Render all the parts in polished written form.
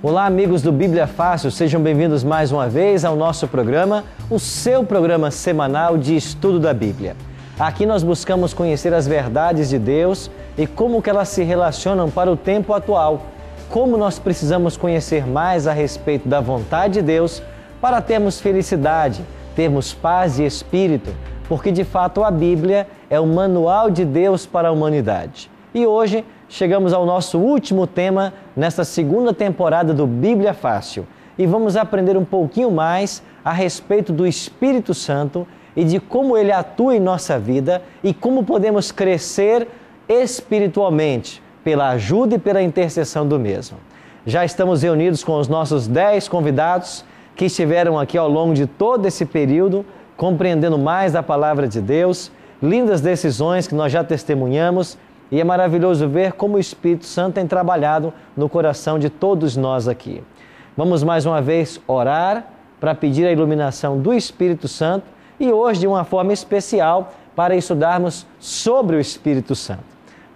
Olá, amigos do Bíblia Fácil, sejam bem-vindos mais uma vez ao nosso programa, o seu programa semanal de estudo da Bíblia. Aqui nós buscamos conhecer as verdades de Deus e como que elas se relacionam para o tempo atual, como nós precisamos conhecer mais a respeito da vontade de Deus para termos felicidade, termos paz e espírito, porque de fato a Bíblia é o manual de Deus para a humanidade. E hoje chegamos ao nosso último tema nesta segunda temporada do Bíblia Fácil e vamos aprender um pouquinho mais a respeito do Espírito Santo e de como ele atua em nossa vida e como podemos crescer espiritualmente pela ajuda e pela intercessão do mesmo. Já estamos reunidos com os nossos 10 convidados que estiveram aqui ao longo de todo esse período, compreendendo mais da palavra de Deus, lindas decisões que nós já testemunhamos, e é maravilhoso ver como o Espírito Santo tem trabalhado no coração de todos nós aqui. Vamos mais uma vez orar para pedir a iluminação do Espírito Santo e hoje de uma forma especial para estudarmos sobre o Espírito Santo.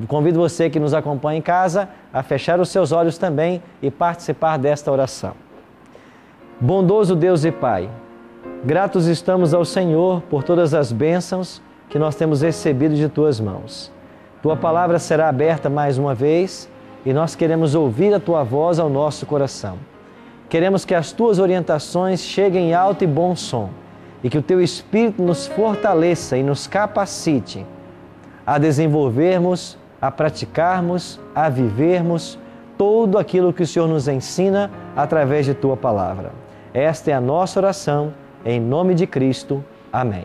Convido você que nos acompanha em casa a fechar os seus olhos também e participar desta oração. Bondoso Deus e Pai, gratos estamos ao Senhor por todas as bênçãos que nós temos recebido de Tuas mãos. Tua palavra será aberta mais uma vez e nós queremos ouvir a Tua voz ao nosso coração. Queremos que as Tuas orientações cheguem em alto e bom som e que o Teu Espírito nos fortaleça e nos capacite a desenvolvermos, a praticarmos, a vivermos tudo aquilo que o Senhor nos ensina através de Tua palavra. Esta é a nossa oração, em nome de Cristo. Amém.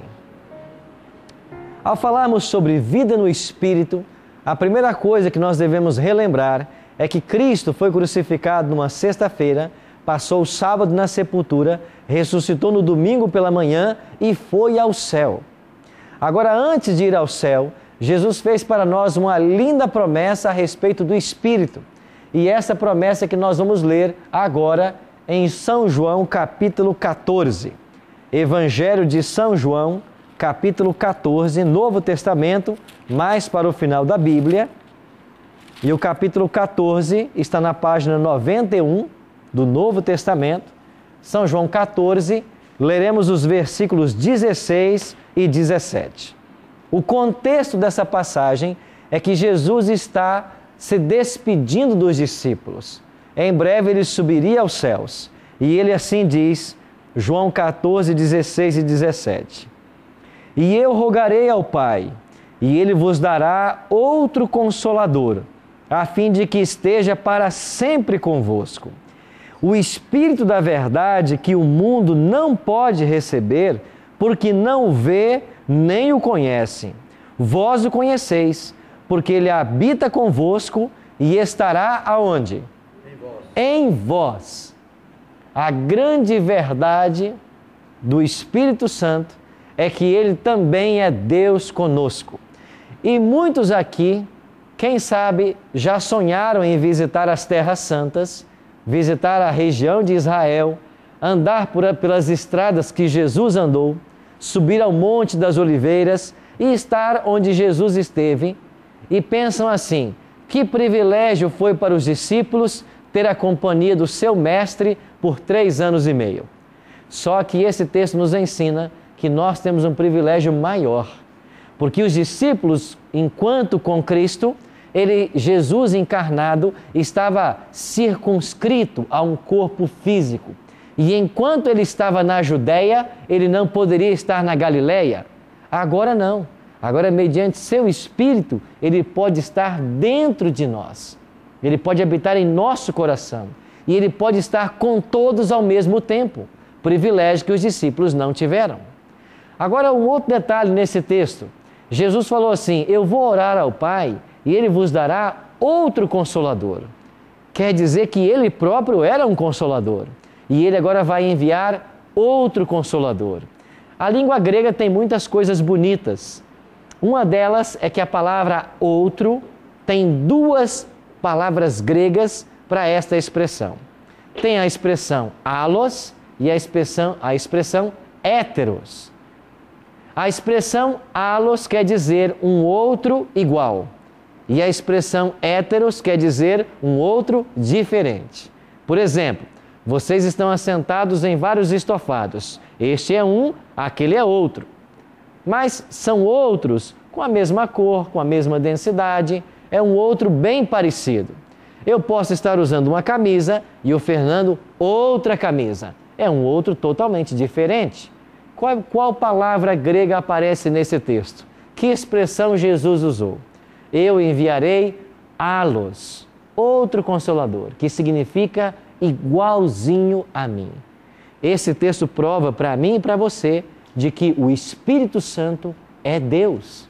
Ao falarmos sobre vida no Espírito, a primeira coisa que nós devemos relembrar é que Cristo foi crucificado numa sexta-feira, passou o sábado na sepultura, ressuscitou no domingo pela manhã e foi ao céu. Agora, antes de ir ao céu, Jesus fez para nós uma linda promessa a respeito do Espírito. E essa promessa é que nós vamos ler agora em São João, capítulo 14. Evangelho de São João, capítulo 14, Novo Testamento, mais para o final da Bíblia. E o capítulo 14 está na página 91 do Novo Testamento. São João 14, leremos os versículos 16 e 17. O contexto dessa passagem é que Jesus está se despedindo dos discípulos. Em breve ele subiria aos céus. E ele assim diz, João 14, 16 e 17. E eu rogarei ao Pai, e ele vos dará outro Consolador, a fim de que esteja para sempre convosco. O Espírito da verdade que o mundo não pode receber, porque não o vê nem o conhece. Vós o conheceis, porque ele habita convosco e estará aonde? Em vós. A grande verdade do Espírito Santo é que ele também é Deus conosco. E muitos aqui, quem sabe, já sonharam em visitar as terras santas, visitar a região de Israel, andar pelas estradas que Jesus andou, subir ao Monte das Oliveiras e estar onde Jesus esteve, e pensam assim, que privilégio foi para os discípulos ter a companhia do seu mestre por 3 anos e meio. Só que esse texto nos ensina que nós temos um privilégio maior, porque os discípulos, enquanto com Cristo, Jesus encarnado estava circunscrito a um corpo físico. E enquanto ele estava na Judéia, ele não poderia estar na Galileia. Agora não. Agora, mediante seu Espírito, ele pode estar dentro de nós. Ele pode habitar em nosso coração. E ele pode estar com todos ao mesmo tempo. Privilégio que os discípulos não tiveram. Agora, um outro detalhe nesse texto. Jesus falou assim, eu vou orar ao Pai e ele vos dará outro Consolador. Quer dizer que ele próprio era um Consolador. E ele agora vai enviar outro Consolador. A língua grega tem muitas coisas bonitas. Uma delas é que a palavra outro tem 2 palavras gregas para esta expressão. Tem a expressão allos e a expressão héteros. A expressão allos quer dizer um outro igual. E a expressão héteros quer dizer um outro diferente. Por exemplo, vocês estão assentados em vários estofados. Este é um, aquele é outro. Mas são outros com a mesma cor, com a mesma densidade, é um outro bem parecido. Eu posso estar usando uma camisa e o Fernando outra camisa. É um outro totalmente diferente. Qual palavra grega aparece nesse texto? Que expressão Jesus usou? Eu enviarei alos, outro consolador, que significa igualzinho a mim. Esse texto prova para mim e para você de que o Espírito Santo é Deus.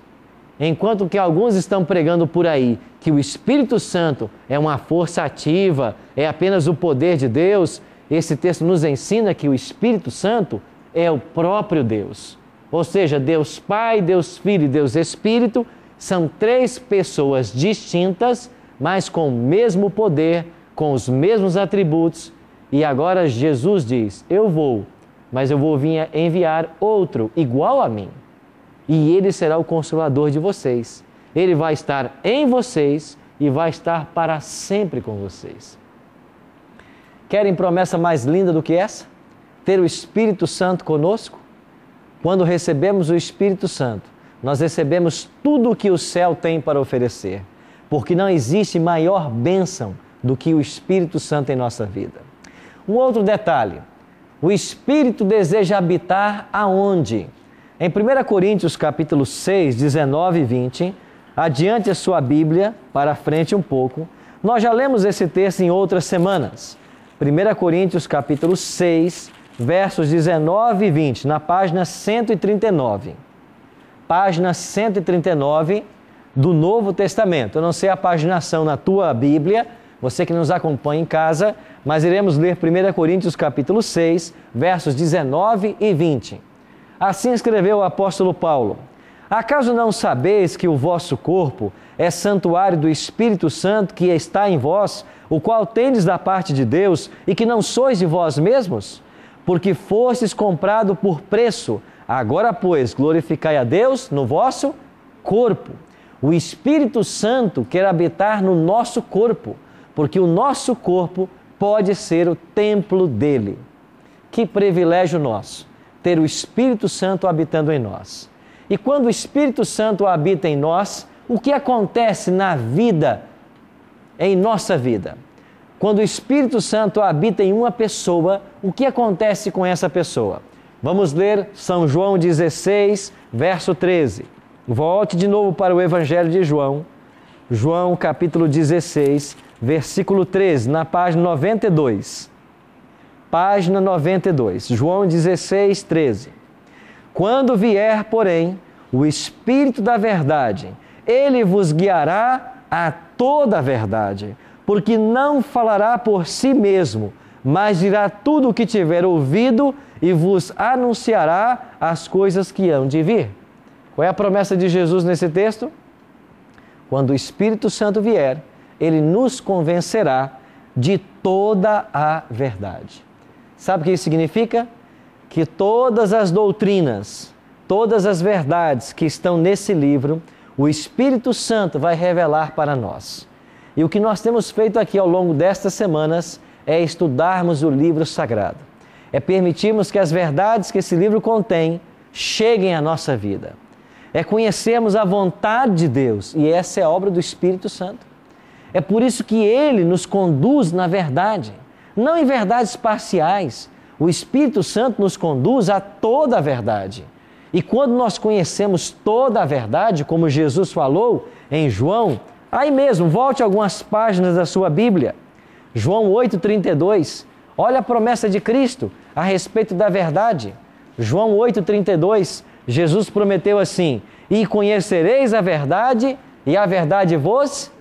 Enquanto que alguns estão pregando por aí que o Espírito Santo é uma força ativa, é apenas o poder de Deus, esse texto nos ensina que o Espírito Santo é o próprio Deus. Ou seja, Deus Pai, Deus Filho e Deus Espírito são três pessoas distintas, mas com o mesmo poder, com os mesmos atributos. E agora Jesus diz, eu vou, mas eu vou vir enviar outro igual a mim. E ele será o consolador de vocês. Ele vai estar em vocês e vai estar para sempre com vocês. Querem promessa mais linda do que essa? Ter o Espírito Santo conosco? Quando recebemos o Espírito Santo, nós recebemos tudo o que o céu tem para oferecer, porque não existe maior bênção do que o Espírito Santo em nossa vida. Um outro detalhe, o Espírito deseja habitar aonde? Em 1 Coríntios capítulo 6, 19 e 20, adiante a sua Bíblia, para frente um pouco, nós já lemos esse texto em outras semanas. 1 Coríntios capítulo 6, versos 19 e 20, na página 139. Página 139 do Novo Testamento. Eu não sei a paginação na tua Bíblia, você que nos acompanha em casa, mas iremos ler 1 Coríntios capítulo 6, versos 19 e 20. Assim escreveu o apóstolo Paulo: acaso não sabeis que o vosso corpo é santuário do Espírito Santo que está em vós, o qual tendes da parte de Deus e que não sois de vós mesmos? Porque fostes comprado por preço. Agora, pois, glorificai a Deus no vosso corpo. O Espírito Santo quer habitar no nosso corpo, porque o nosso corpo pode ser o templo dele. Que privilégio nosso, ter o Espírito Santo habitando em nós. E quando o Espírito Santo habita em nós, o que acontece na vida, em nossa vida? Quando o Espírito Santo habita em uma pessoa, o que acontece com essa pessoa? Vamos ler São João 16, verso 13. Volte de novo para o Evangelho de João. João capítulo 16, versículo 13, na página 92. Página 92, João 16, 13. Quando vier, porém, o Espírito da verdade, ele vos guiará a toda a verdade, porque não falará por si mesmo, mas dirá tudo o que tiver ouvido e vos anunciará as coisas que hão de vir. Qual é a promessa de Jesus nesse texto? Quando o Espírito Santo vier, ele nos convencerá de toda a verdade. Sabe o que isso significa? Que todas as doutrinas, todas as verdades que estão nesse livro, o Espírito Santo vai revelar para nós. E o que nós temos feito aqui ao longo destas semanas é estudarmos o livro sagrado. É permitirmos que as verdades que esse livro contém cheguem à nossa vida. É conhecermos a vontade de Deus, e essa é a obra do Espírito Santo. É por isso que ele nos conduz na verdade, não em verdades parciais. O Espírito Santo nos conduz a toda a verdade. E quando nós conhecemos toda a verdade, como Jesus falou em João, aí mesmo, volte algumas páginas da sua Bíblia. João 8,32, olha a promessa de Cristo a respeito da verdade. João 8,32, Jesus prometeu assim: e conhecereis a verdade, e a verdade vos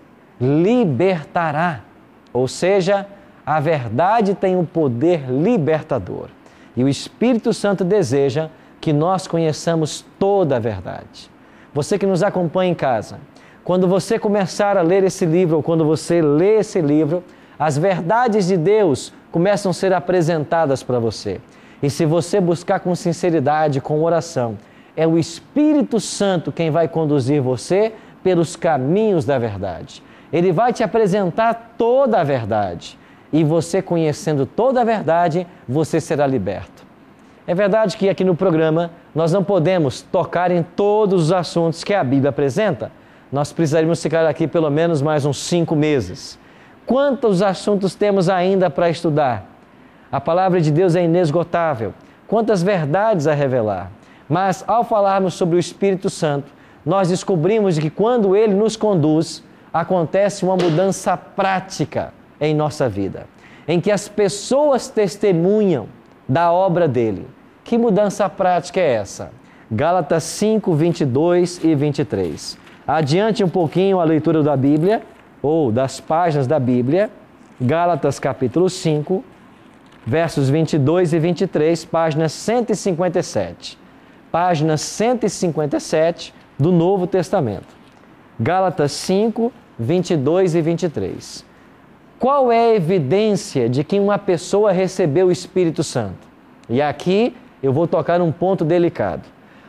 libertará. Ou seja, a verdade tem um poder libertador. E o Espírito Santo deseja que nós conheçamos toda a verdade. Você que nos acompanha em casa, quando você começar a ler esse livro, ou quando você lê esse livro, as verdades de Deus começam a ser apresentadas para você. E se você buscar com sinceridade, com oração, é o Espírito Santo quem vai conduzir você pelos caminhos da verdade. Ele vai te apresentar toda a verdade. e você conhecendo toda a verdade, você será liberto. É verdade que aqui no programa nós não podemos tocar em todos os assuntos que a Bíblia apresenta. Nós precisaríamos ficar aqui pelo menos mais uns 5 meses. Quantos assuntos temos ainda para estudar? A palavra de Deus é inesgotável. Quantas verdades a revelar. Mas ao falarmos sobre o Espírito Santo, nós descobrimos que quando Ele nos conduz, acontece uma mudança prática em nossa vida, em que as pessoas testemunham da obra dEle. Que mudança prática é essa? Gálatas 5, 22 e 23. Adiante um pouquinho a leitura da Bíblia, ou das páginas da Bíblia, Gálatas capítulo 5, versos 22 e 23, página 157. Página 157 do Novo Testamento. Gálatas 5, 22 e 23. Qual é a evidência de que uma pessoa recebeu o Espírito Santo? E aqui eu vou tocar um ponto delicado.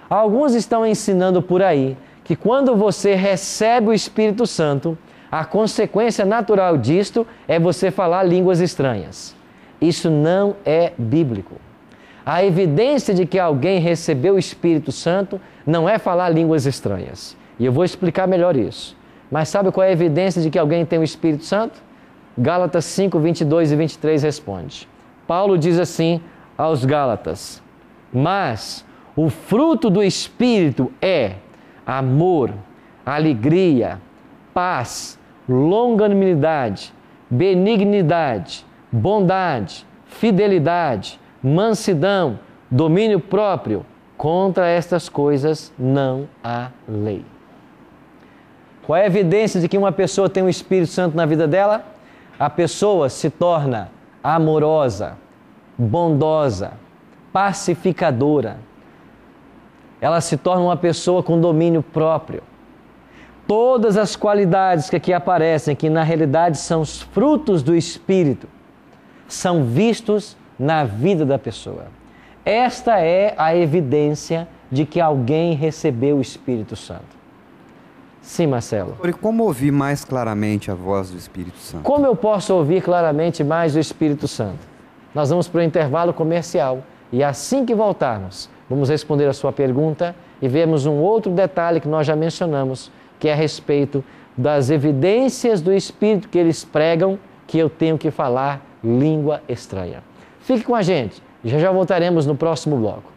Alguns estão ensinando por aí que quando você recebe o Espírito Santo, a consequência natural disto é você falar línguas estranhas. Isso não é bíblico. A evidência de que alguém recebeu o Espírito Santo não é falar línguas estranhas. E eu vou explicar melhor isso. Mas sabe qual é a evidência de que alguém tem o Espírito Santo? Gálatas 5, 22 e 23 responde. Paulo diz assim aos Gálatas: mas o fruto do Espírito é amor, alegria, paz, longanimidade, benignidade, bondade, fidelidade, mansidão, domínio próprio. Contra estas coisas não há lei. Qual é a evidência de que uma pessoa tem o Espírito Santo na vida dela? A pessoa se torna amorosa, bondosa, pacificadora. Ela se torna uma pessoa com domínio próprio. Todas as qualidades que aqui aparecem, que na realidade são os frutos do Espírito, são vistos na vida da pessoa. Esta é a evidência de que alguém recebeu o Espírito Santo. Sim, Marcelo. E como ouvir mais claramente a voz do Espírito Santo? Como eu posso ouvir claramente mais o Espírito Santo? Nós vamos para o intervalo comercial e assim que voltarmos, vamos responder a sua pergunta e vemos um outro detalhe que nós já mencionamos, que é a respeito das evidências do Espírito que eles pregam, que eu tenho que falar língua estranha. Fique com a gente, já voltaremos no próximo bloco.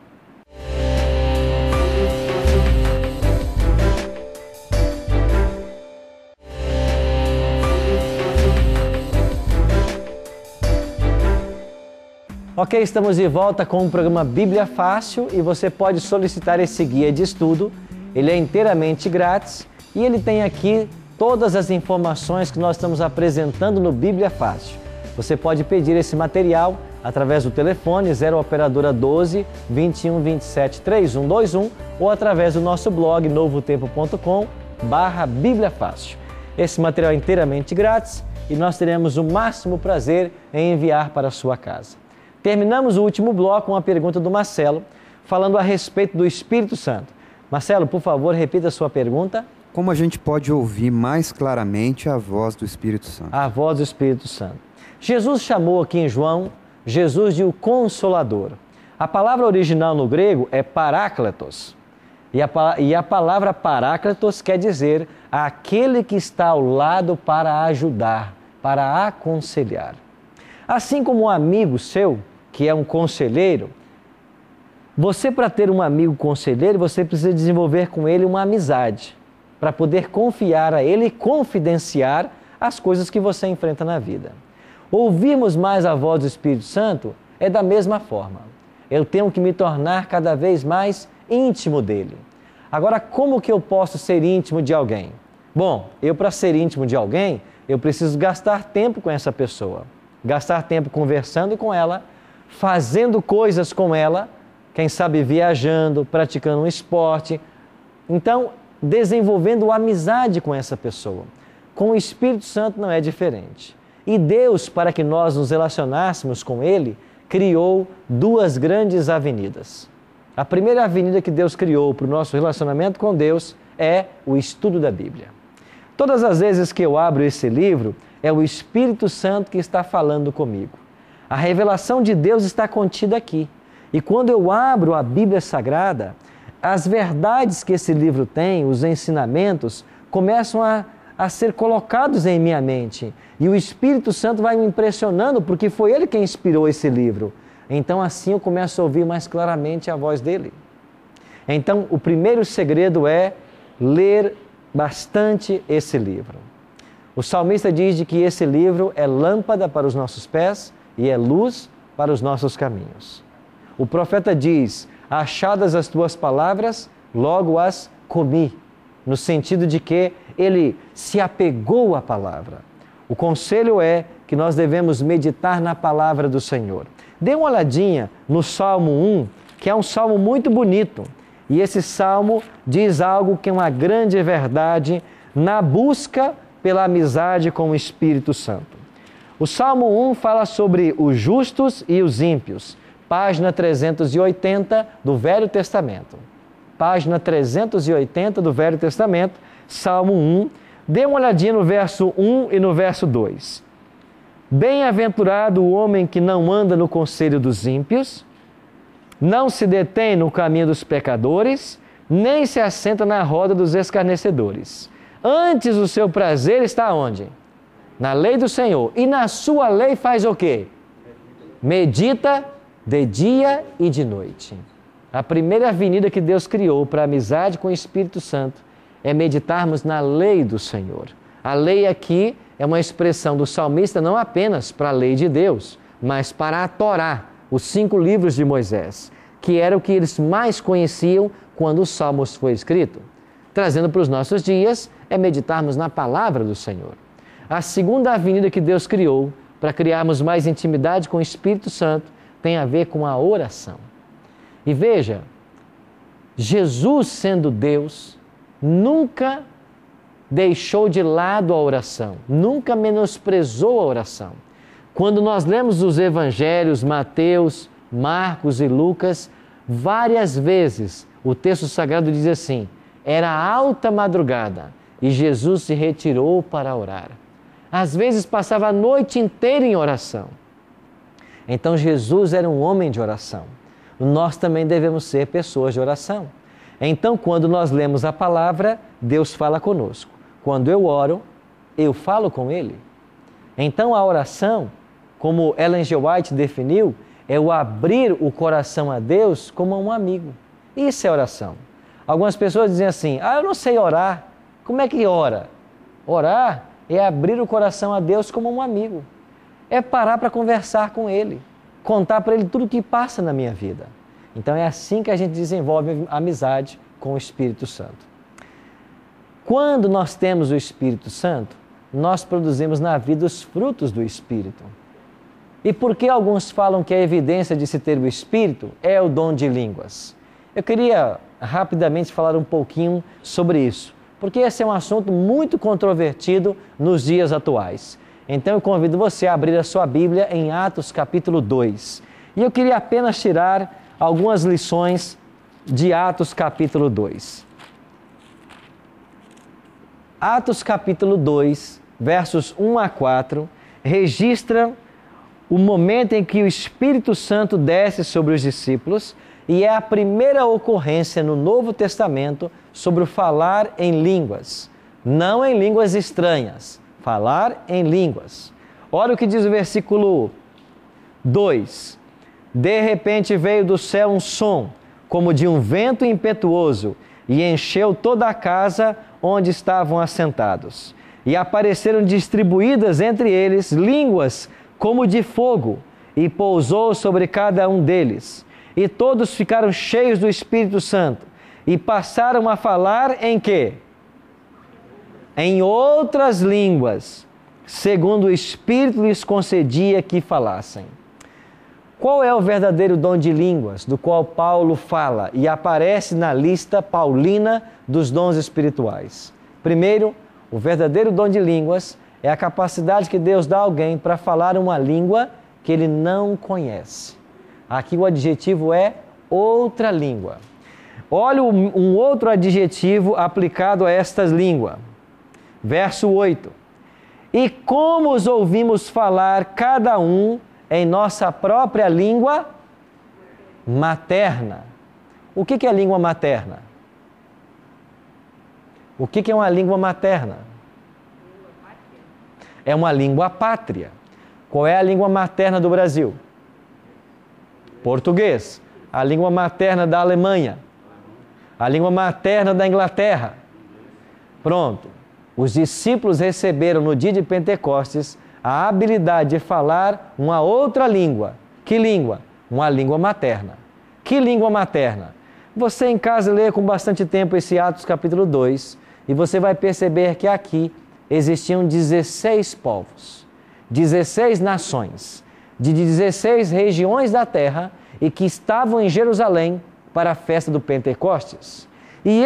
Ok, estamos de volta com o programa Bíblia Fácil e você pode solicitar esse guia de estudo. Ele é inteiramente grátis e ele tem aqui todas as informações que nós estamos apresentando no Bíblia Fácil. Você pode pedir esse material através do telefone 0 operadora 12 21 27 3121 ou através do nosso blog novotempo.com/Bíblia Fácil. Esse material é inteiramente grátis e nós teremos o máximo prazer em enviar para a sua casa. Terminamos o último bloco com uma pergunta do Marcelo, falando a respeito do Espírito Santo. Marcelo, por favor, repita a sua pergunta. Como a gente pode ouvir mais claramente a voz do Espírito Santo? A voz do Espírito Santo. Jesus chamou aqui em João, Jesus de o Consolador. A palavra original no grego é parácletos. E a palavra parácletos quer dizer aquele que está ao lado para ajudar, para aconselhar. Assim como um amigo seu, que é um conselheiro, você, para ter um amigo conselheiro, você precisa desenvolver com ele uma amizade, para poder confiar a ele e confidenciar as coisas que você enfrenta na vida. Ouvirmos mais a voz do Espírito Santo é da mesma forma. Eu tenho que me tornar cada vez mais íntimo dele. Agora, como que eu posso ser íntimo de alguém? Bom, para ser íntimo de alguém, eu preciso gastar tempo com essa pessoa. Gastar tempo conversando com ela, fazendo coisas com ela, quem sabe viajando, praticando um esporte. Então, desenvolvendo amizade com essa pessoa. Com o Espírito Santo não é diferente. E Deus, para que nós nos relacionássemos com Ele, criou 2 grandes avenidas. A primeira avenida que Deus criou para o nosso relacionamento com Deus é o estudo da Bíblia. Todas as vezes que eu abro esse livro, é o Espírito Santo que está falando comigo. A revelação de Deus está contida aqui. E quando eu abro a Bíblia Sagrada, as verdades que esse livro tem, os ensinamentos, começam a ser colocados em minha mente. E o Espírito Santo vai me impressionando, porque foi Ele quem inspirou esse livro. Então assim eu começo a ouvir mais claramente a voz dEle. Então o primeiro segredo é ler bastante esse livro. O salmista diz de que esse livro é lâmpada para os nossos pés e é luz para os nossos caminhos. O profeta diz, achadas as tuas palavras, logo as comi, no sentido de que ele se apegou à palavra. O conselho é que nós devemos meditar na palavra do Senhor. Dê uma olhadinha no Salmo 1, que é um salmo muito bonito. E esse salmo diz algo que é uma grande verdade na busca pela amizade com o Espírito Santo. O Salmo 1 fala sobre os justos e os ímpios. Página 380 do Velho Testamento. Página 380 do Velho Testamento, Salmo 1. Dê uma olhadinha no verso 1 e no verso 2. Bem-aventurado o homem que não anda no conselho dos ímpios, não se detém no caminho dos pecadores, nem se assenta na roda dos escarnecedores. Antes o seu prazer está onde? Na lei do Senhor. E na sua lei faz o quê? Medita de dia e de noite. A primeira avenida que Deus criou para a amizade com o Espírito Santo é meditarmos na lei do Senhor. A lei aqui é uma expressão do salmista não apenas para a lei de Deus, mas para a Torá, os 5 livros de Moisés, que era o que eles mais conheciam quando os Salmos foi escrito. Trazendo para os nossos dias é meditarmos na palavra do Senhor. A segunda avenida que Deus criou para criarmos mais intimidade com o Espírito Santo tem a ver com a oração. E veja, Jesus sendo Deus, nunca deixou de lado a oração, nunca menosprezou a oração. Quando nós lemos os evangelhos, Mateus, Marcos e Lucas, várias vezes o texto sagrado diz assim, era alta madrugada e Jesus se retirou para orar. Às vezes passava a noite inteira em oração. Então Jesus era um homem de oração. Nós também devemos ser pessoas de oração. Então quando nós lemos a palavra, Deus fala conosco. Quando eu oro, eu falo com Ele. Então a oração, como Ellen G. White definiu, é o abrir o coração a Deus como a um amigo. Isso é oração. Algumas pessoas dizem assim, eu não sei orar. Como é que ora? Orar é abrir o coração a Deus como um amigo. É parar para conversar com Ele, contar para Ele tudo o que passa na minha vida. Então é assim que a gente desenvolve amizade com o Espírito Santo. Quando nós temos o Espírito Santo, nós produzimos na vida os frutos do Espírito. E por que alguns falam que a evidência de se ter o Espírito é o dom de línguas? Eu queria rapidamente falar um pouquinho sobre isso, porque esse é um assunto muito controvertido nos dias atuais. Então eu convido você a abrir a sua Bíblia em Atos capítulo 2. E eu queria apenas tirar algumas lições de Atos capítulo 2. Atos capítulo 2, versos 1 a 4, registra o momento em que o Espírito Santo desce sobre os discípulos e é a primeira ocorrência no Novo Testamento sobre o falar em línguas, não em línguas estranhas, falar em línguas. Olha o que diz o versículo 2. De repente veio do céu um som, como de um vento impetuoso, e encheu toda a casa onde estavam assentados. E apareceram distribuídas entre eles línguas como de fogo, e pousou sobre cada um deles. E todos ficaram cheios do Espírito Santo, e passaram a falar em quê? Em outras línguas, segundo o Espírito lhes concedia que falassem. Qual é o verdadeiro dom de línguas, do qual Paulo fala e aparece na lista paulina dos dons espirituais? Primeiro, o verdadeiro dom de línguas é a capacidade que Deus dá a alguém para falar uma língua que ele não conhece. Aqui o adjetivo é outra língua. Olha um outro adjetivo aplicado a esta língua. Verso 8. E como os ouvimos falar, cada um em nossa própria língua materna. O que é língua materna? O que é uma língua materna? É uma língua pátria. Qual é a língua materna do Brasil? Português. A língua materna da Alemanha. A língua materna da Inglaterra. Pronto. Os discípulos receberam no dia de Pentecostes a habilidade de falar uma outra língua. Que língua? Uma língua materna. Que língua materna? Você em casa lê com bastante tempo esse Atos capítulo 2 e você vai perceber que aqui existiam 16 povos, 16 nações, de 16 regiões da terra e que estavam em Jerusalém para a festa do Pentecostes. E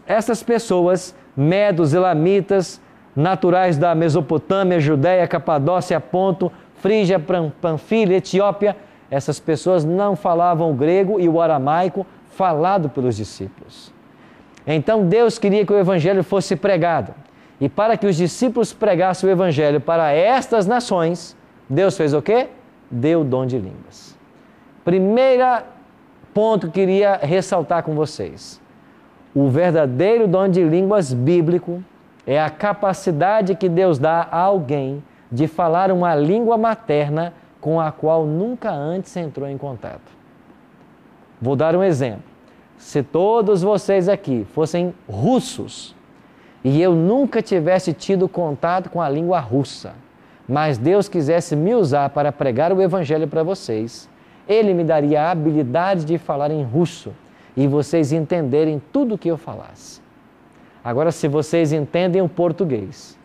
essas pessoas, medos, elamitas, naturais da Mesopotâmia, Judéia, Capadócia, Ponto, Frígia, Panfilha, Etiópia, essas pessoas não falavam o grego e o aramaico falado pelos discípulos. Então Deus queria que o Evangelho fosse pregado. E para que os discípulos pregassem o Evangelho para estas nações, Deus fez o quê? Deu o dom de línguas. Primeiro ponto que queria ressaltar com vocês. O verdadeiro dom de línguas bíblico é a capacidade que Deus dá a alguém de falar uma língua materna com a qual nunca antes entrou em contato. Vou dar um exemplo. Se todos vocês aqui fossem russos e eu nunca tivesse tido contato com a língua russa, mas Deus quisesse me usar para pregar o Evangelho para vocês, Ele me daria a habilidade de falar em russo e vocês entenderem tudo o que eu falasse. Agora, se vocês entendem o português,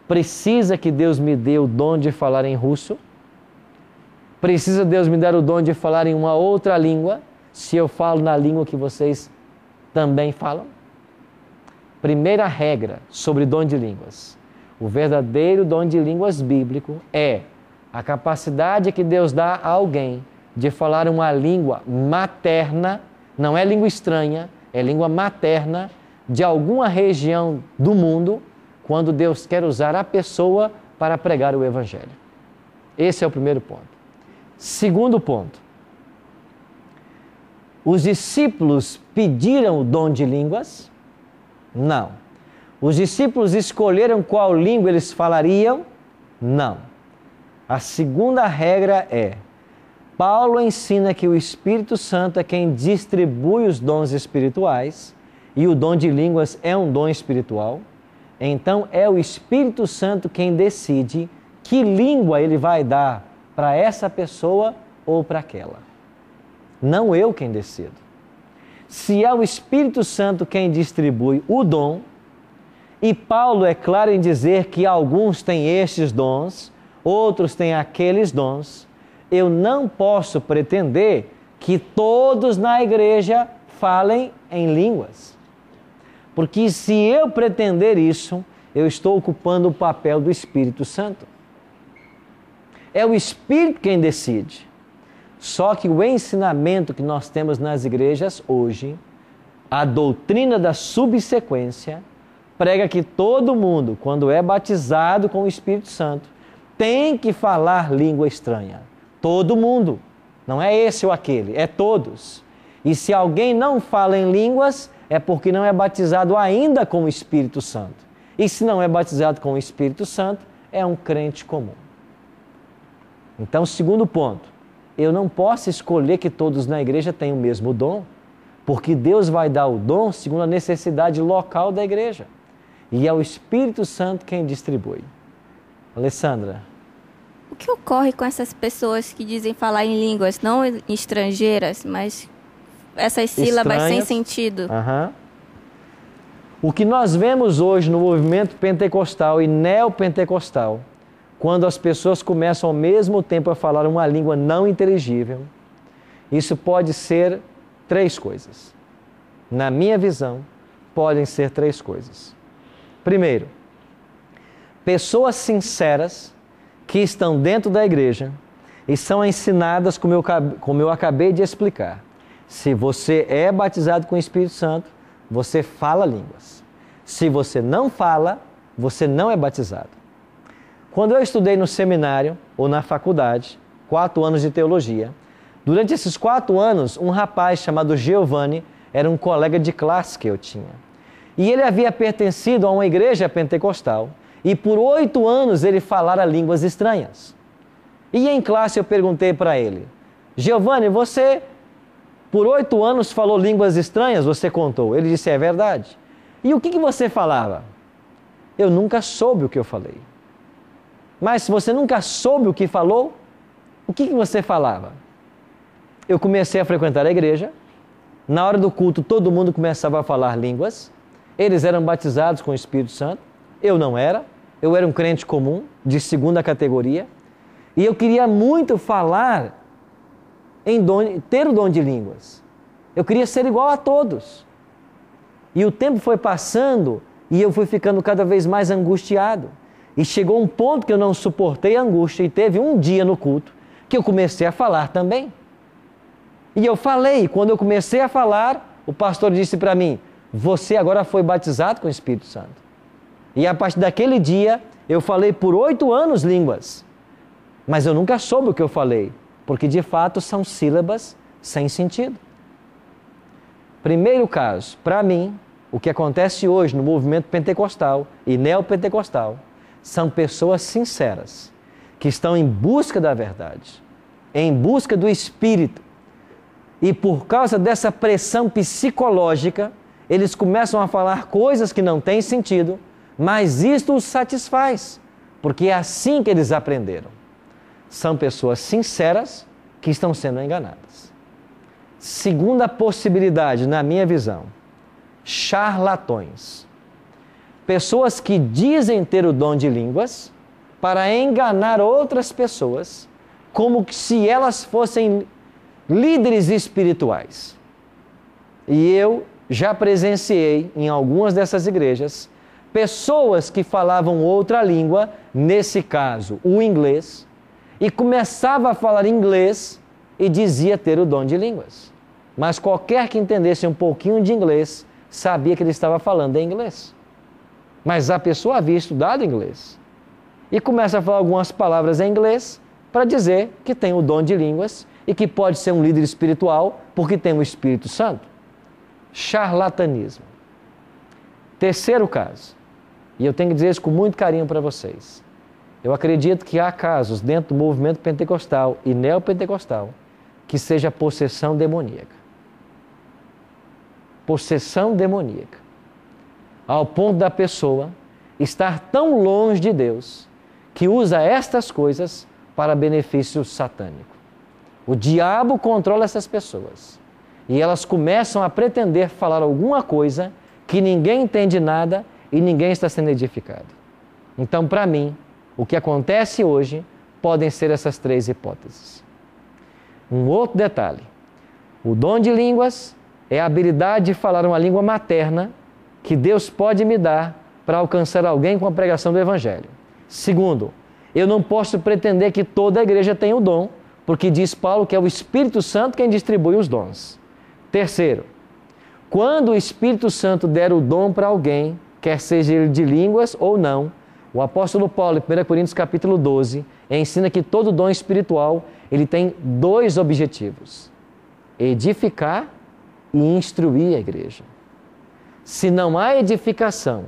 precisa que Deus me dê o dom de falar em russo? Precisa Deus me dar o dom de falar em uma outra língua, se eu falo na língua que vocês também falam? Primeira regra sobre dom de línguas. O verdadeiro dom de línguas bíblico é a capacidade que Deus dá a alguém de falar uma língua materna, não é língua estranha, é língua materna de alguma região do mundo, quando Deus quer usar a pessoa para pregar o Evangelho. Esse é o primeiro ponto. Segundo ponto. Os discípulos pediram o dom de línguas? Não. Os discípulos escolheram qual língua eles falariam? Não. A segunda regra é: Paulo ensina que o Espírito Santo é quem distribui os dons espirituais e o dom de línguas é um dom espiritual. Então é o Espírito Santo quem decide que língua ele vai dar para essa pessoa ou para aquela. Não eu quem decido. Se é o Espírito Santo quem distribui o dom, e Paulo é claro em dizer que alguns têm estes dons, outros têm aqueles dons, eu não posso pretender que todos na igreja falem em línguas. Porque se eu pretender isso, eu estou ocupando o papel do Espírito Santo. É o Espírito quem decide. Só que o ensinamento que nós temos nas igrejas hoje, a doutrina da subsequência, prega que todo mundo, quando é batizado com o Espírito Santo, tem que falar língua estranha. Todo mundo. Não é esse ou aquele, é todos. E se alguém não fala em línguas, é porque não é batizado ainda com o Espírito Santo. E se não é batizado com o Espírito Santo, é um crente comum. Então, segundo ponto. Eu não posso escolher que todos na igreja tenham o mesmo dom, porque Deus vai dar o dom segundo a necessidade local da igreja. E é o Espírito Santo quem distribui. Alessandra. O que ocorre com essas pessoas que dizem falar em línguas não estrangeiras, mas essas sílabas sem sentido? Uhum. O que nós vemos hoje no movimento pentecostal e neopentecostal, quando as pessoas começam ao mesmo tempo a falar uma língua não inteligível, isso pode ser 3 coisas. Na minha visão, podem ser 3 coisas. Primeiro, pessoas sinceras que estão dentro da igreja e são ensinadas, como eu acabei de explicar. Se você é batizado com o Espírito Santo, você fala línguas. Se você não fala, você não é batizado. Quando eu estudei no seminário ou na faculdade, 4 anos de teologia, durante esses 4 anos, um rapaz chamado Giovanni era um colega de classe que eu tinha. E ele havia pertencido a uma igreja pentecostal e por 8 anos ele falara línguas estranhas. E em classe eu perguntei para ele: Giovanni, você por 8 anos falou línguas estranhas? Você contou. Ele disse: é verdade. E o que você falava? Eu nunca soube o que eu falei. Mas se você nunca soube o que falou, o que você falava? Eu comecei a frequentar a igreja. Na hora do culto, todo mundo começava a falar línguas. Eles eram batizados com o Espírito Santo. Eu não era. Eu era um crente comum, de 2ª categoria. E eu queria muito falar, ter o dom de línguas. Eu queria ser igual a todos. E o tempo foi passando e eu fui ficando cada vez mais angustiado. E chegou um ponto que eu não suportei a angústia e teve um dia no culto que eu comecei a falar também. E eu falei, e quando eu comecei a falar, o pastor disse para mim: você agora foi batizado com o Espírito Santo. E a partir daquele dia, eu falei por 8 anos línguas. Mas eu nunca soube o que eu falei, porque de fato são sílabas sem sentido. Primeiro caso, para mim, o que acontece hoje no movimento pentecostal e neopentecostal são pessoas sinceras, que estão em busca da verdade, em busca do Espírito. E por causa dessa pressão psicológica, eles começam a falar coisas que não têm sentido, mas isto os satisfaz, porque é assim que eles aprenderam. São pessoas sinceras que estão sendo enganadas. Segunda possibilidade, na minha visão, charlatões. Pessoas que dizem ter o dom de línguas para enganar outras pessoas, como se elas fossem líderes espirituais. E eu já presenciei em algumas dessas igrejas pessoas que falavam outra língua, nesse caso o inglês, e começava a falar inglês e dizia ter o dom de línguas. Mas qualquer que entendesse um pouquinho de inglês sabia que ele estava falando em inglês. Mas a pessoa havia estudado inglês e começa a falar algumas palavras em inglês para dizer que tem o dom de línguas e que pode ser um líder espiritual porque tem o Espírito Santo. Charlatanismo. Terceiro caso, e eu tenho que dizer isso com muito carinho para vocês. Eu acredito que há casos dentro do movimento pentecostal e neopentecostal que seja possessão demoníaca. Possessão demoníaca. Ao ponto da pessoa estar tão longe de Deus que usa estas coisas para benefício satânico. O diabo controla essas pessoas e elas começam a pretender falar alguma coisa que ninguém entende nada e ninguém está sendo edificado. Então, para mim, o que acontece hoje podem ser essas 3 hipóteses. Um outro detalhe: o dom de línguas é a habilidade de falar uma língua materna que Deus pode me dar para alcançar alguém com a pregação do Evangelho. Segundo, eu não posso pretender que toda a igreja tenha o dom, porque diz Paulo que é o Espírito Santo quem distribui os dons. Terceiro, quando o Espírito Santo der o dom para alguém, quer seja ele de línguas ou não, o apóstolo Paulo, em 1 Coríntios capítulo 12, ensina que todo dom espiritual ele tem 2 objetivos: edificar e instruir a igreja. Se não há edificação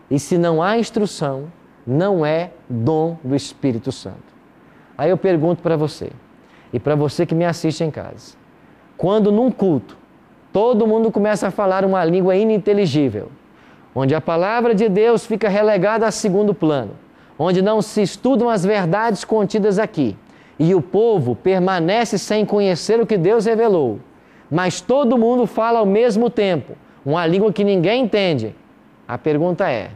e se não há instrução, não é dom do Espírito Santo. Aí eu pergunto para você, e para você que me assiste em casa: quando num culto todo mundo começa a falar uma língua ininteligível, onde a palavra de Deus fica relegada a segundo plano, onde não se estudam as verdades contidas aqui, e o povo permanece sem conhecer o que Deus revelou, mas todo mundo fala ao mesmo tempo, uma língua que ninguém entende, a pergunta é: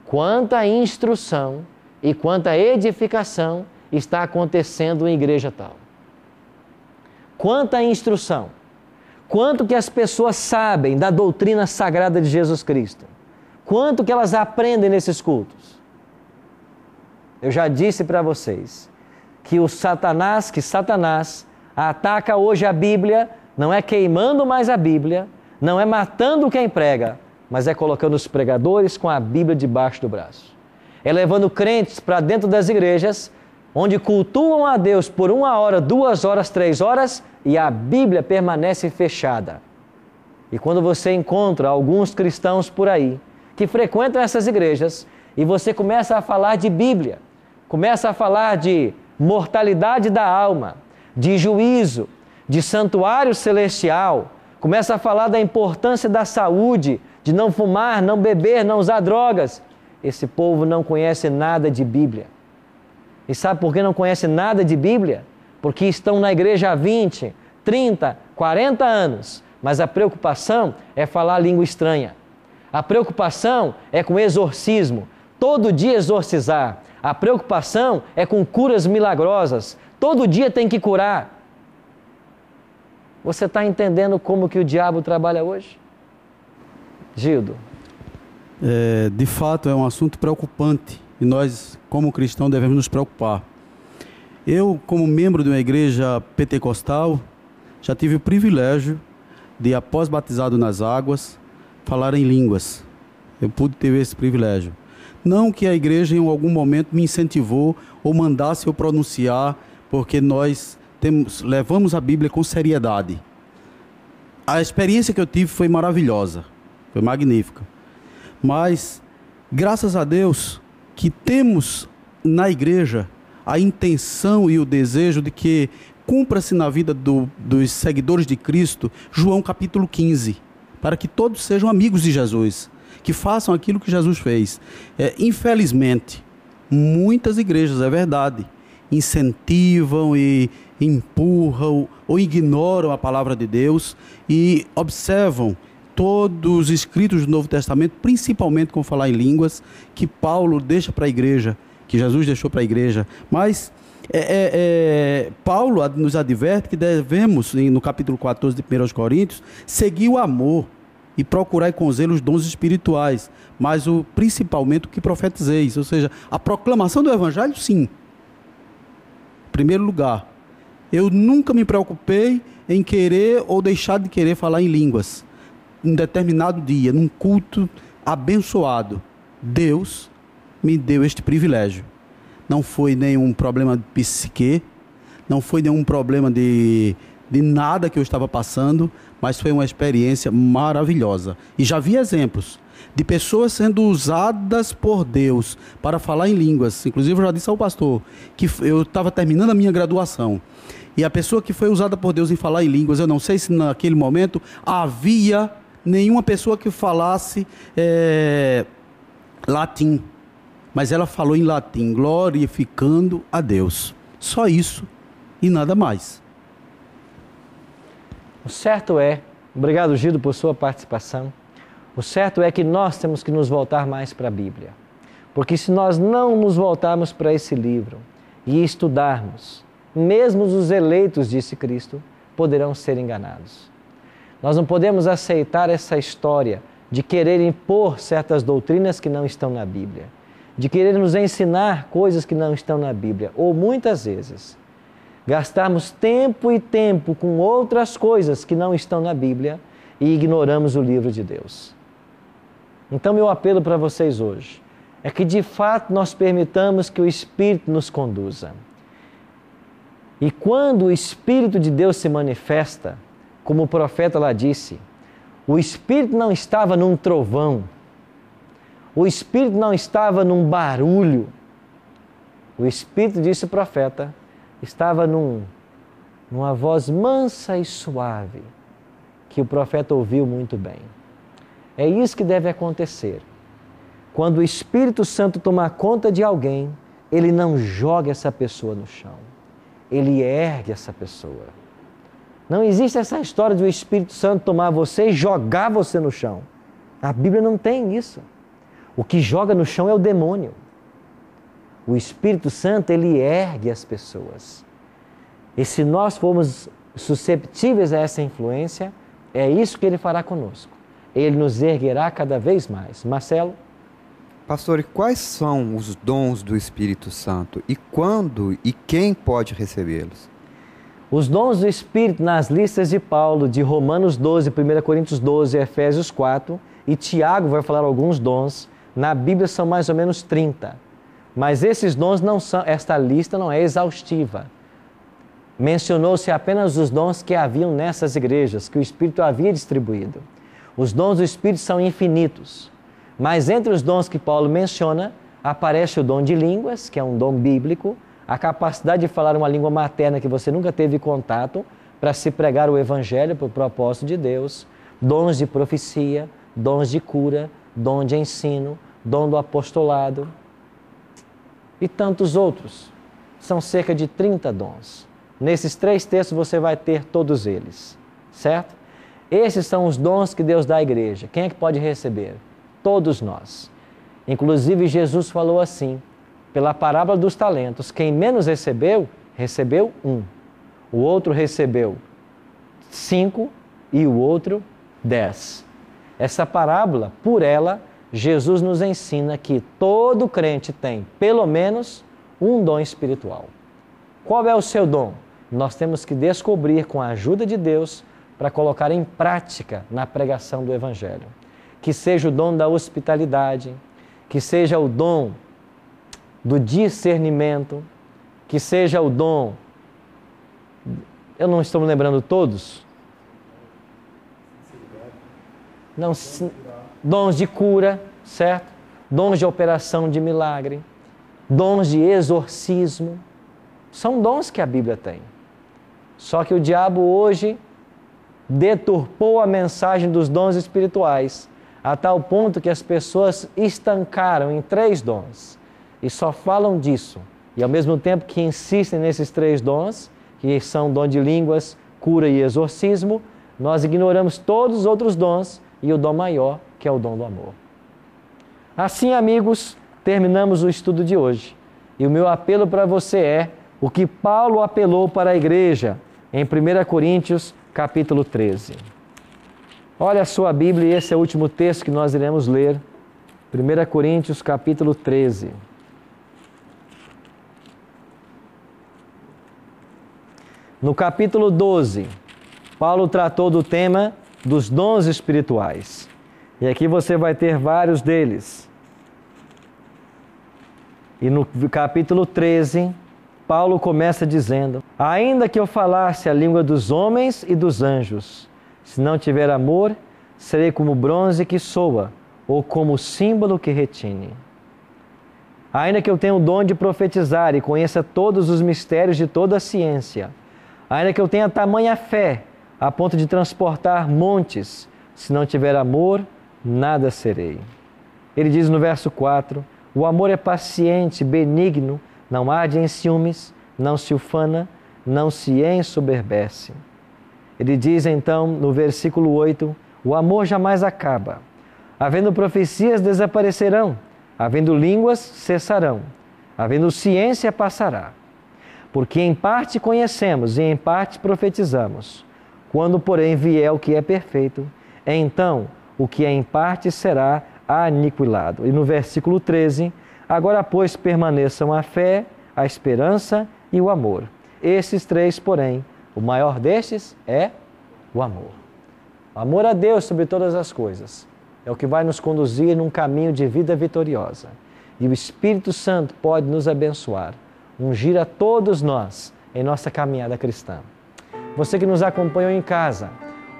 quanta instrução e quanta edificação está acontecendo em igreja tal? Quanta instrução? Quanto que as pessoas sabem da doutrina sagrada de Jesus Cristo? Quanto que elas aprendem nesses cultos? Eu já disse para vocês que Satanás ataca hoje a Bíblia, não é queimando mais a Bíblia, não é matando quem prega, mas é colocando os pregadores com a Bíblia debaixo do braço. é levando crentes para dentro das igrejas, onde cultuam a Deus por 1 hora, 2 horas, 3 horas, e a Bíblia permanece fechada. E quando você encontra alguns cristãos por aí, que frequentam essas igrejas, e você começa a falar de Bíblia, começa a falar de mortalidade da alma, de juízo, de santuário celestial, começa a falar da importância da saúde, de não fumar, não beber, não usar drogas. Esse povo não conhece nada de Bíblia. E sabe por que não conhece nada de Bíblia? Porque estão na igreja há 20, 30, 40 anos, mas a preocupação é falar língua estranha. A preocupação é com exorcismo, todo dia exorcizar. A preocupação é com curas milagrosas, todo dia tem que curar. Você está entendendo como que o diabo trabalha hoje? Gildo? De fato, é um assunto preocupante e nós, como cristãos, devemos nos preocupar. Eu, como membro de uma igreja pentecostal, já tive o privilégio de, após batizado nas águas, falar em línguas. Eu pude ter esse privilégio. Não que a igreja em algum momento me incentivou ou mandasse eu pronunciar, porque nós levamos a Bíblia com seriedade. A experiência que eu tive foi maravilhosa, foi magnífica. Mas, graças a Deus, que temos na igreja a intenção e o desejo de que cumpra-se na vida dos seguidores de Cristo, João capítulo 15, para que todos sejam amigos de Jesus, que façam aquilo que Jesus fez. Infelizmente, muitas igrejas, é verdade, incentivam e empurram ou ignoram a palavra de Deus e observam todos os escritos do Novo Testamento, principalmente com falar em línguas, que Paulo deixa para a igreja, que Jesus deixou para a igreja. Mas Paulo nos adverte que devemos, no capítulo 14 de 1 Coríntios, seguir o amor e procurar com zelo os dons espirituais, mas principalmente o que profetizeis, ou seja, a proclamação do evangelho, sim. Em primeiro lugar, eu nunca me preocupei em querer ou deixar de querer falar em línguas. Em determinado dia, num culto abençoado, Deus me deu este privilégio. Não foi nenhum problema de psique, não foi nenhum problema de nada que eu estava passando, mas foi uma experiência maravilhosa. E já vi exemplos de pessoas sendo usadas por Deus para falar em línguas. Inclusive, eu já disse ao pastor que eu estava terminando a minha graduação. E a pessoa que foi usada por Deus em falar em línguas, eu não sei se naquele momento havia nenhuma pessoa que falasse latim. Mas ela falou em latim, glorificando a Deus. Só isso e nada mais. O certo é, obrigado Gildo por sua participação, o certo é que nós temos que nos voltar mais para a Bíblia. Porque se nós não nos voltarmos para esse livro e estudarmos, mesmo os eleitos, disse Cristo, poderão ser enganados. Nós não podemos aceitar essa história de querer impor certas doutrinas que não estão na Bíblia, de querer nos ensinar coisas que não estão na Bíblia, ou muitas vezes gastarmos tempo e tempo com outras coisas que não estão na Bíblia e ignoramos o livro de Deus. Então, meu apelo para vocês hoje é que, de fato, nós permitamos que o Espírito nos conduza. E quando o Espírito de Deus se manifesta, como o profeta lá disse, o Espírito não estava num trovão, o Espírito não estava num barulho, o Espírito, disse o profeta, estava numa voz mansa e suave, que o profeta ouviu muito bem. É isso que deve acontecer. Quando o Espírito Santo tomar conta de alguém, ele não joga essa pessoa no chão, ele ergue essa pessoa. Não existe essa história de o Espírito Santo tomar você e jogar você no chão. A Bíblia não tem isso. O que joga no chão é o demônio. O Espírito Santo, ele ergue as pessoas. E se nós formos susceptíveis a essa influência, é isso que ele fará conosco. Ele nos erguerá cada vez mais. Marcelo? Pastor, e quais são os dons do Espírito Santo? E quando e quem pode recebê-los? Os dons do Espírito nas listas de Paulo, de Romanos 12, 1 Coríntios 12, Efésios 4, e Tiago vai falar alguns dons, na Bíblia são mais ou menos 30. Mas esses dons não são, esta lista não é exaustiva. Mencionou-se apenas os dons que haviam nessas igrejas, que o Espírito havia distribuído. Os dons do Espírito são infinitos. Mas entre os dons que Paulo menciona, aparece o dom de línguas, que é um dom bíblico, a capacidade de falar uma língua materna que você nunca teve contato, para se pregar o Evangelho para o propósito de Deus, dons de profecia, dons de cura, dom de ensino, dom do apostolado e tantos outros. São cerca de 30 dons. Nesses 3 textos você vai ter todos eles, certo? Esses são os dons que Deus dá à igreja. Quem é que pode receber? Todos nós. Inclusive Jesus falou assim, pela parábola dos talentos, quem menos recebeu, recebeu 1. O outro recebeu 5 e o outro 10. Essa parábola, por ela, Jesus nos ensina que todo crente tem pelo menos um dom espiritual. Qual é o seu dom? Nós temos que descobrir com a ajuda de Deus para colocar em prática na pregação do Evangelho. Que seja o dom da hospitalidade, que seja o dom do discernimento, que seja o dom... Eu não estou me lembrando todos. Não, dons de cura, certo? Dons de operação de milagre, dons de exorcismo. São dons que a Bíblia tem. Só que o diabo hoje deturpou a mensagem dos dons espirituais, a tal ponto que as pessoas estancaram em 3 dons e só falam disso. E ao mesmo tempo que insistem nesses 3 dons, que são dom de línguas, cura e exorcismo, nós ignoramos todos os outros dons e o dom maior, que é o dom do amor. Assim, amigos, terminamos o estudo de hoje. E o meu apelo para você é o que Paulo apelou para a igreja em 1 Coríntios, capítulo 13. Olha a sua Bíblia e esse é o último texto que nós iremos ler. 1 Coríntios, capítulo 13. No capítulo 12, Paulo tratou do tema dos dons espirituais. E aqui você vai ter vários deles. E no capítulo 13, Paulo começa dizendo: ainda que eu falasse a língua dos homens e dos anjos, se não tiver amor, serei como bronze que soa, ou como símbolo que retine. Ainda que eu tenha o dom de profetizar e conheça todos os mistérios de toda a ciência, ainda que eu tenha tamanha fé, a ponto de transportar montes, se não tiver amor, nada serei. Ele diz no verso 4, o amor é paciente, benigno, não arde em ciúmes, não se ufana, não se ensoberbece. Ele diz então no versículo 8, o amor jamais acaba. Havendo profecias, desaparecerão, havendo línguas, cessarão, havendo ciência, passará. Porque em parte conhecemos e em parte profetizamos. Quando, porém, vier o que é perfeito, então o que é em parte será aniquilado. E no versículo 13, agora, pois, permaneçam a fé, a esperança e o amor. Esses 3, porém, o maior destes é o amor. O amor a Deus sobre todas as coisas é o que vai nos conduzir num caminho de vida vitoriosa. E o Espírito Santo pode nos abençoar, ungir a todos nós em nossa caminhada cristã. Você que nos acompanhou em casa,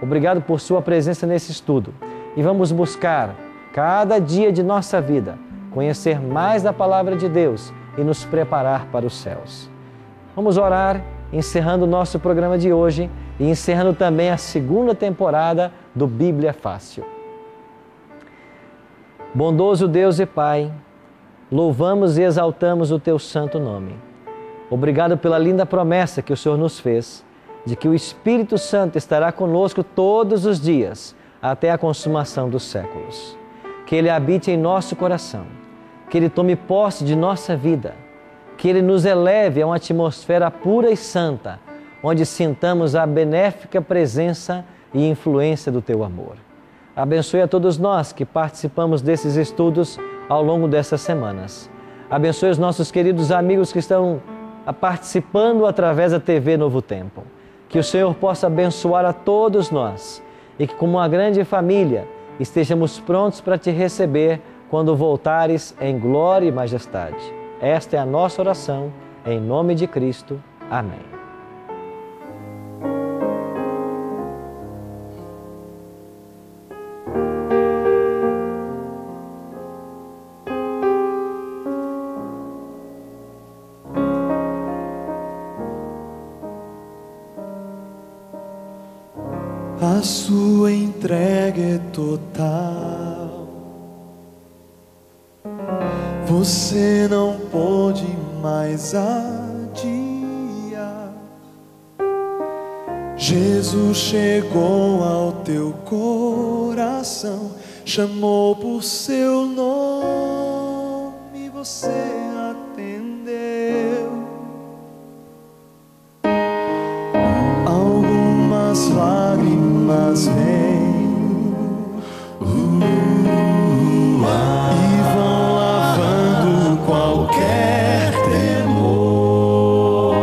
obrigado por sua presença nesse estudo. E vamos buscar, cada dia de nossa vida, conhecer mais da Palavra de Deus e nos preparar para os céus. Vamos orar, encerrando o nosso programa de hoje e encerrando também a 2ª temporada do Bíblia Fácil. Bondoso Deus e Pai, louvamos e exaltamos o Teu santo nome. Obrigado pela linda promessa que o Senhor nos fez, de que o Espírito Santo estará conosco todos os dias, até a consumação dos séculos. Que Ele habite em nosso coração, que Ele tome posse de nossa vida, que Ele nos eleve a uma atmosfera pura e santa, onde sintamos a benéfica presença e influência do Teu amor. Abençoe a todos nós que participamos desses estudos ao longo dessas semanas. Abençoe os nossos queridos amigos que estão participando através da TV Novo Tempo. Que o Senhor possa abençoar a todos nós e que, como uma grande família, estejamos prontos para Te receber quando voltares em glória e majestade. Esta é a nossa oração, em nome de Cristo. Amém. A sua entrega é total. Você não pode mais adiar. Jesus chegou ao teu coração, chamou por seu nome, você atendeu. Algumas lágrimas vêm e vão lavando qualquer temor.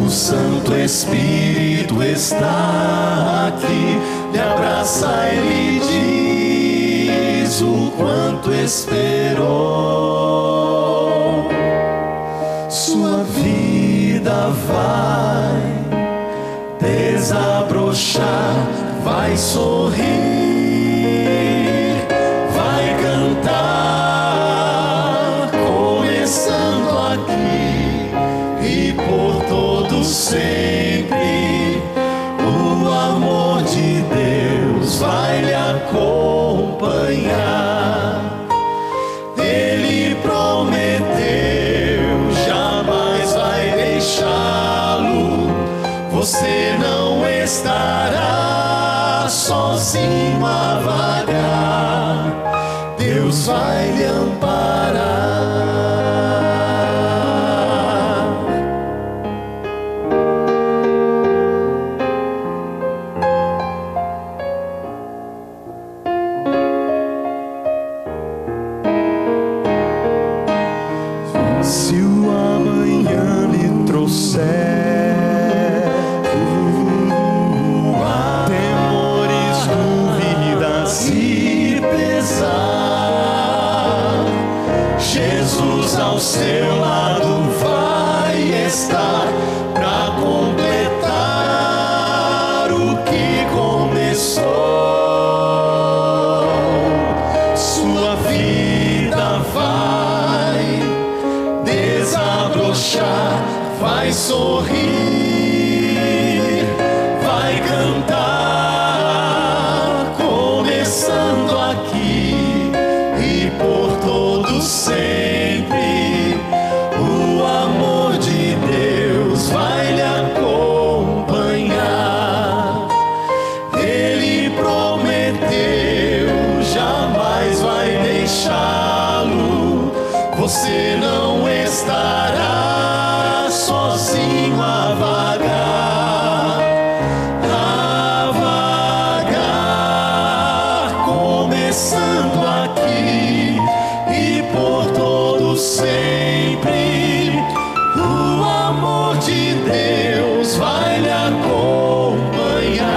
O Santo Espírito está aqui, lhe abraça e lhe diz o quanto esperou. Sua vida vai desabrochar, vai sorrir, vai cantar, começando aqui e por todo sempre. O amor de Deus vai lhe acompanhar. Ele prometeu, jamais vai deixá-lo. Você não estará sozinho a vagar. Deus vai lhe amparar. Se o amanhã lhe trouxer temores, dúvidas e pesar, Jesus ao seu lado vai estar para completar o que começou. Sua vida vai desabrochar, vai sorrir, vai cantar, começando aqui e por todo sempre. O amor de Deus vai lhe acompanhar. Ele prometeu, jamais vai deixá-lo. Você não estará sozinho a vagar, começando aqui e por todo sempre. O amor de Deus vai lhe acompanhar.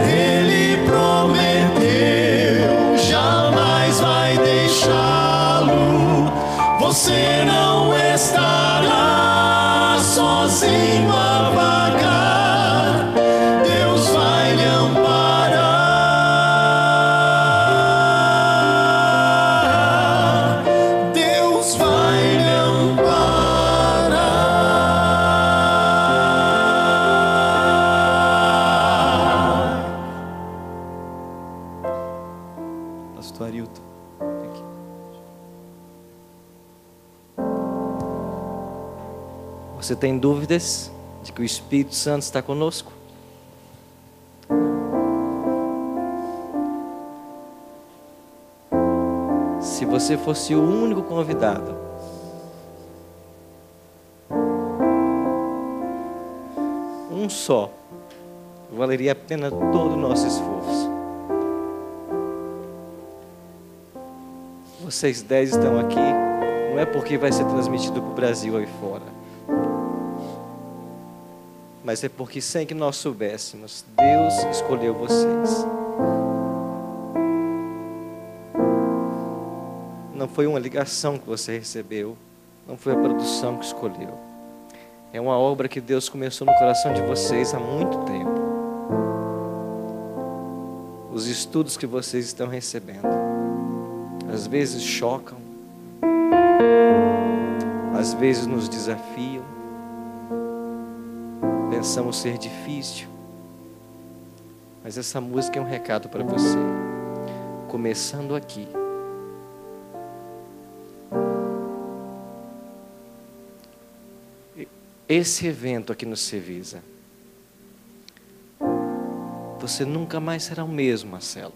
Ele prometeu, jamais vai deixá-lo. Você não estará sozinho a vagar. Deus vai lhe amparar. Deus vai lhe amparar. Pastor Arilton. Você tem dúvidas de que o Espírito Santo está conosco? Se você fosse o único convidado, um só, valeria a pena todo o nosso esforço. Vocês 10 estão aqui, não é porque vai ser transmitido para o Brasil aí fora, mas é porque, sem que nós soubéssemos, Deus escolheu vocês. não foi uma ligação que você recebeu, não foi a produção que escolheu. É uma obra que Deus começou no coração de vocês há muito tempo. Os estudos que vocês estão recebendo, às vezes chocam, às vezes nos desafiam, pensamos ser difícil, mas essa música é um recado para você, começando aqui. Esse evento aqui no Cevisa, você nunca mais será o mesmo, Marcelo.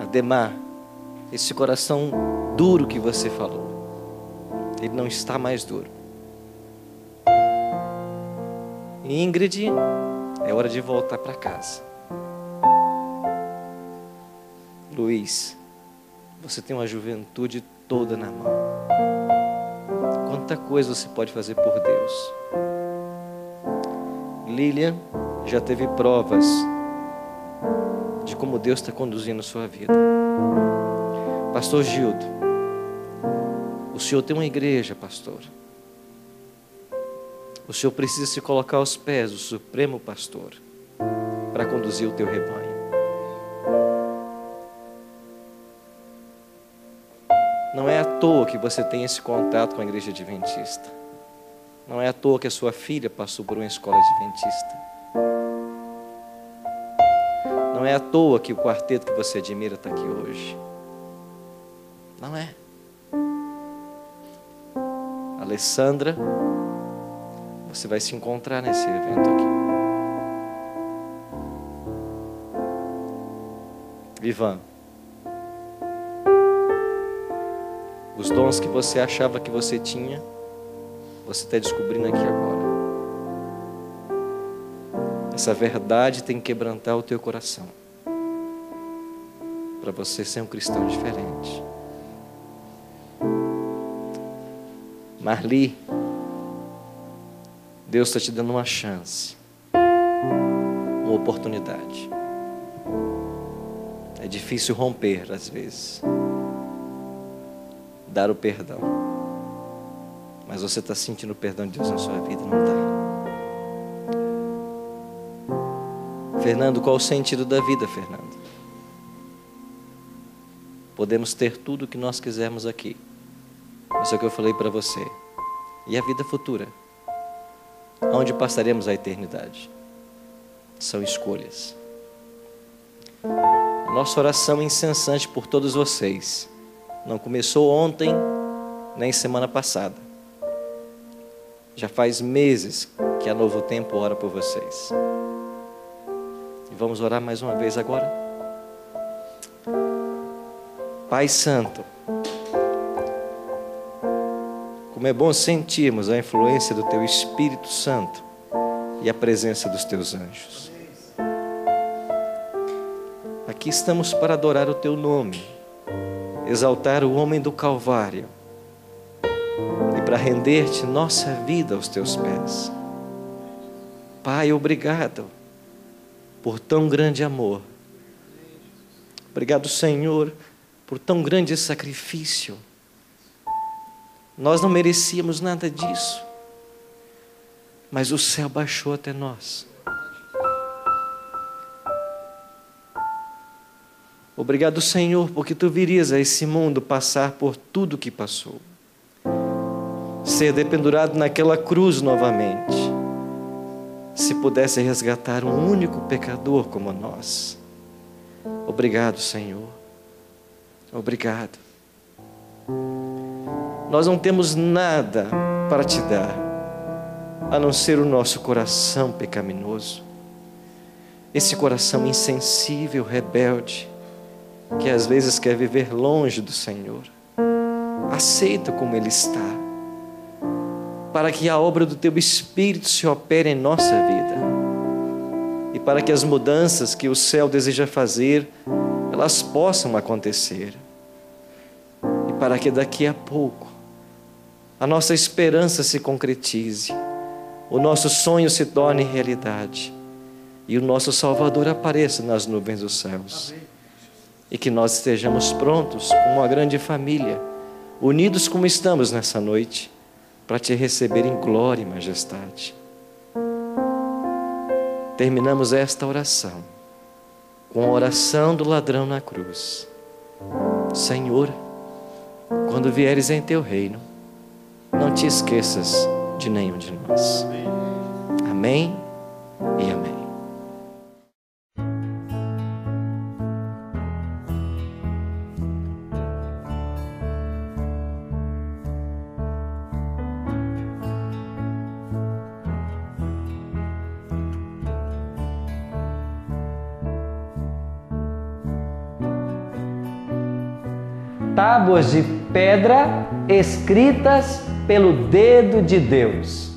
Ademar, esse coração duro que você falou, ele não está mais duro. E Ingrid, é hora de voltar para casa. Luiz, você tem uma juventude toda na mão. Quanta coisa você pode fazer por Deus. Lilian já teve provas de como Deus está conduzindo a sua vida. Pastor Gildo, o senhor tem uma igreja, pastor. O senhor precisa se colocar aos pés do Supremo Pastor para conduzir o teu rebanho. Não é à toa que você tem esse contato com a igreja adventista. Não é à toa que a sua filha passou por uma escola adventista. Não é à toa que o quarteto que você admira está aqui hoje. Não é. Alessandra, você vai se encontrar nesse evento aqui. Ivan, os dons que você achava que você tinha, você está descobrindo aqui agora. Essa verdade tem que quebrantar o teu coração, para você ser um cristão diferente. Marli, Deus está te dando uma chance, uma oportunidade. É difícil romper às vezes, dar o perdão, mas você está sentindo o perdão de Deus na sua vida, não está? Fernando, qual o sentido da vida, Fernando? Podemos ter tudo o que nós quisermos aqui, mas é o que eu falei para você. E a vida futura? Onde passaremos a eternidade? São escolhas. A nossa oração incessante por todos vocês não começou ontem, nem semana passada. Já faz meses que a Novo Tempo ora por vocês. E vamos orar mais uma vez agora? Pai Santo, como é bom sentirmos a influência do Teu Espírito Santo e a presença dos Teus anjos. Aqui estamos para adorar o Teu nome, exaltar o homem do Calvário e para render-te nossa vida aos Teus pés. Pai, obrigado por tão grande amor. Obrigado, Senhor, por tão grande sacrifício. Nós não merecíamos nada disso, mas o céu baixou até nós. Obrigado, Senhor, porque Tu virias a esse mundo passar por tudo que passou, ser dependurado naquela cruz novamente, se pudesse resgatar um único pecador como nós. Obrigado, Senhor. Obrigado. Nós não temos nada para Te dar, a não ser o nosso coração pecaminoso, esse coração insensível, rebelde, que às vezes quer viver longe do Senhor. Aceita como Ele está, para que a obra do Teu Espírito se opere em nossa vida, e para que as mudanças que o céu deseja fazer, elas possam acontecer, e para que daqui a pouco a nossa esperança se concretize, o nosso sonho se torne realidade, e o nosso Salvador apareça nas nuvens dos céus. e que nós estejamos prontos como uma grande família, unidos como estamos nessa noite, para te receber em glória e majestade. Terminamos esta oração com a oração do ladrão na cruz. Senhor, quando vieres em teu reino, não te esqueças de nenhum de nós. Amém e amém. Tábuas de pedra escritas pelo dedo de Deus.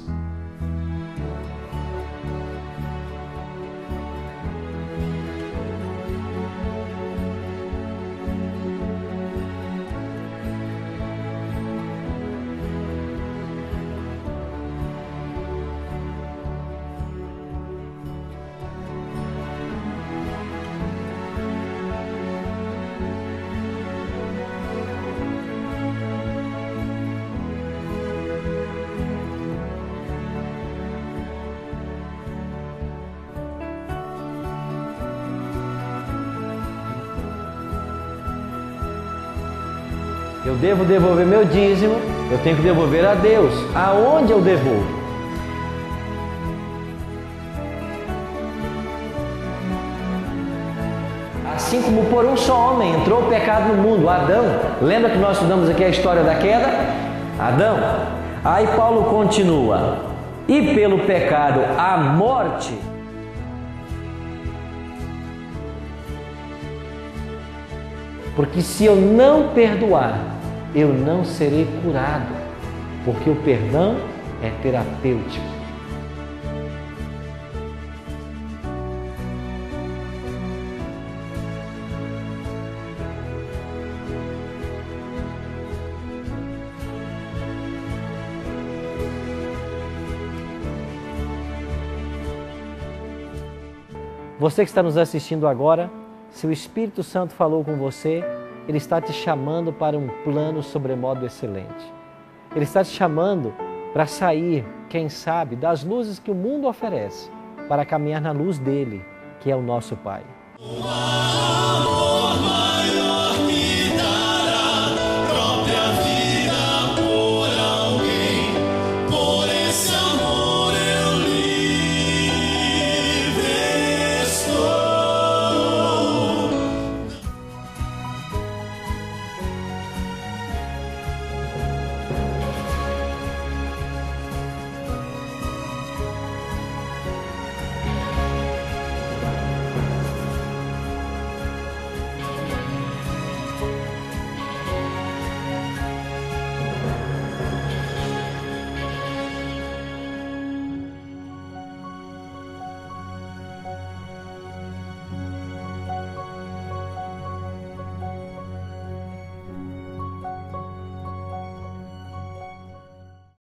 Eu devo devolver meu dízimo, eu tenho que devolver a Deus. Aonde eu devolvo? Assim como por um só homem entrou o pecado no mundo, Adão. Lembra que nós estudamos aqui a história da queda? Adão. Aí Paulo continua. E pelo pecado a morte. Porque se eu não perdoar, eu não serei curado, porque o perdão é terapêutico. Você que está nos assistindo agora, se o Espírito Santo falou com você, Ele está te chamando para um plano sobremodo excelente. Ele está te chamando para sair, quem sabe, das luzes que o mundo oferece, para caminhar na luz dele, que é o nosso Pai.